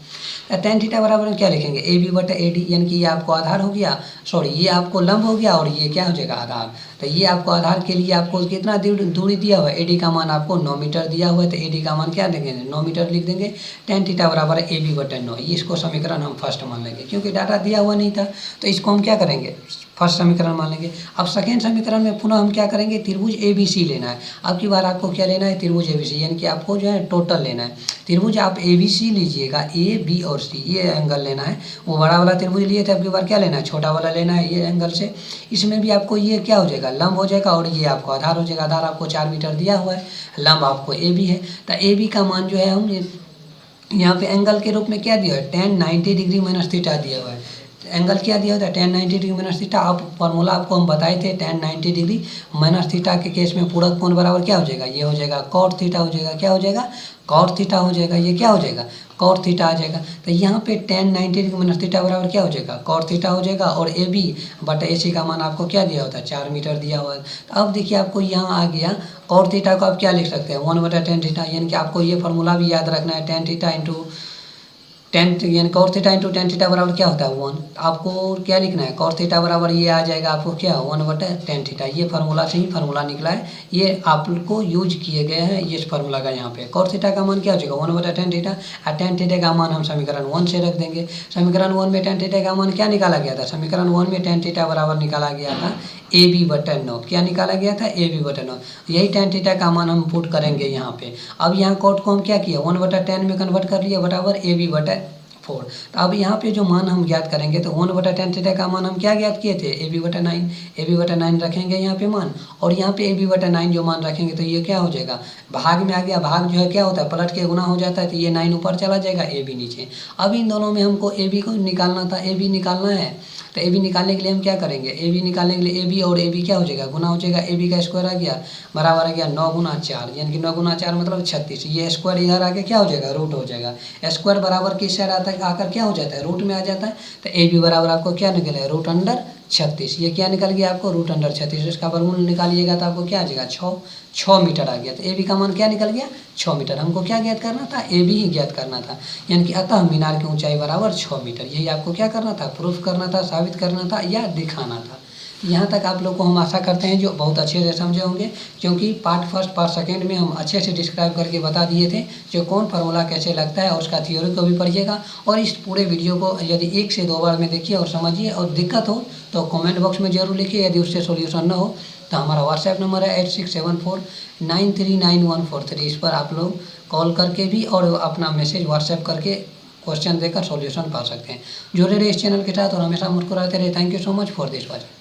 tan थीटा बराबर में क्या लिखेंगे, ए बी बटा ए डी, यानी कि ये आपको आधार हो गया, सॉरी ये आपको लंब हो गया, और ये क्या हो जाएगा आधार। तो ये आपको आधार के लिए आपको कितना दूरी दिया हुआ है, ए डी का मान आपको 9 मीटर दिया हुआ है, तो ए डी का मान क्या देंगे 9 मीटर लिख देंगे। tan थीटा बराबर है ए बी बटा 9, इसको समीकरण हम फर्स्ट मान लेंगे, क्योंकि डाटा दिया हुआ नहीं था तो इसको हम क्या करेंगे, फर्स्ट समीकरण मान लेंगे। अब सेकेंड समीकरण में पुनः हम क्या करेंगे, त्रिभुज ए बी सी लेना है। अब की बार आपको क्या लेना है, त्रिभुज ए बी सी, यानी कि आपको जो है टोटल लेना है। त्रिभुज आप ए बी सी लीजिएगा, ए बी और सी, ये एंगल लेना है। वो बड़ा वाला त्रिभुज लिए थे, अब की बार क्या लेना है, छोटा वाला लेना है ये एंगल से। इसमें भी आपको ये क्या हो जाएगा, लंब हो जाएगा, और ये आपको आधार हो जाएगा। आधार आपको 4 मीटर दिया हुआ है, लंब आपको ए बी है। तो ए बी का मान जो है हम यहाँ पे एंगल के रूप में क्या दिया है, tan 90 डिग्री माइनस थीटा दिया हुआ है। एंगल क्या दिया होता है, tan 90 डिग्री माइनस थीटा। अब फॉर्मूला आपको हम बताए थे, tan 90 डिग्री माइनस थीटा के केस में पूरक कोण बराबर क्या हो जाएगा, ये हो जाएगा cot थीटा हो जाएगा, क्या हो जाएगा, cot थीटा हो जाएगा, ये क्या हो जाएगा, cot थीटा आ जाएगा। तो यहाँ पे tan 90 डिग्री माइनस थीटा बराबर क्या हो जाएगा, cot थीटा हो जाएगा। और ए बी बटा ए सी का मान आपको क्या दिया होता है, 4 मीटर दिया हुआ है। तो अब देखिए आपको यहाँ आ गया cot थीटा को आप क्या लिख सकते हैं, 1/tan थीटा, यानी कि आपको ये फॉर्मूला भी याद रखना है, tan थीटा इंटू टेन यानी cos theta into tan theta बराबर क्या होता है 1। आपको क्या लिखना है, cos थीटा बराबर ये आ जाएगा आपको क्या 1/tan थीटा। ये फार्मूला से ही फार्मूला निकला है, ये आपको यूज किए गए हैं ये इस फार्मूला का। यहाँ पे cos थीटा का मान क्या हो जाएगा 1/tan थीटा, और tan थीटा का मान हम समीकरण 1 से रख देंगे। समीकरण 1 में tan थीटा का मान क्या निकाला गया था, समीकरण 1 में tan थीटा बराबर निकाला गया था AB/9। क्या निकाला गया था, AB/9। यही tan थीटा का मान हम पुट करेंगे यहाँ पे। अब यहाँ cot को हम क्या किया 1/tan में कन्वर्ट कर लिया बराबर AB/4। तो अब यहाँ पे जो मान हम ज्ञात करेंगे, तो 1/tan थीटा का मान हम क्या ज्ञात किए थे, AB/9। AB/9 रखेंगे यहाँ पे मान, और यहाँ पे AB/9 जो मान रखेंगे तो ये क्या हो जाएगा, भाग में आ गया। भाग जो है क्या होता है, पलट के गुना हो जाता है, तो ये 9 ऊपर चला जाएगा, AB नीचे। अब इन दोनों में हमको AB को निकालना था, AB निकालना है। तो AB निकालने के लिए हम क्या करेंगे, AB निकालने के लिए AB और AB क्या हो जाएगा, गुना हो जाएगा। AB का स्क्वायर आ गया बराबर आ गया 9 गुना 4, यानी कि 9 गुना 4 मतलब 36। ये स्क्वायर इधर आके क्या हो जाएगा, रूट हो जाएगा। स्क्वायर बराबर किस साइड आता है, आकर क्या हो जाता है, रूट में आ जाता है। तो AB बराबर आपको क्या निकलेगा, √36। ये क्या निकल गया आपको, √36। इसका वर्गमूल निकालिएगा तो आपको क्या आ जाएगा 6 मीटर आ गया। तो AB का मान क्या निकल गया 6 मीटर। हमको क्या ज्ञात करना था, AB ही ज्ञात करना था, यानी कि अतः मीनार की ऊंचाई बराबर 6 मीटर। यही आपको क्या करना था, प्रूफ करना था, साबित करना था या दिखाना था। यहाँ तक आप लोग को हम आशा करते हैं जो बहुत अच्छे से समझे होंगे, क्योंकि पार्ट फर्स्ट पार्ट सेकेंड में हम अच्छे से डिस्क्राइब करके बता दिए थे जो कौन फार्मूला कैसे लगता है, और उसका थ्योरी को भी पढ़िएगा। और इस पूरे वीडियो को यदि 1 से 2 बार में देखिए और समझिए, और दिक्कत हो तो कमेंट बॉक्स में जरूर लिखिए। यदि उससे सोल्यूशन न हो तो हमारा व्हाट्सएप नंबर है 8674939143। इस पर आप लोग कॉल करके भी और अपना मैसेज व्हाट्सएप करके क्वेश्चन देकर सॉल्यूशन पा सकते हैं। जुड़े रहे इस चैनल के साथ और हमेशा मुस्कुराते रहे। Thank you so much for this watching.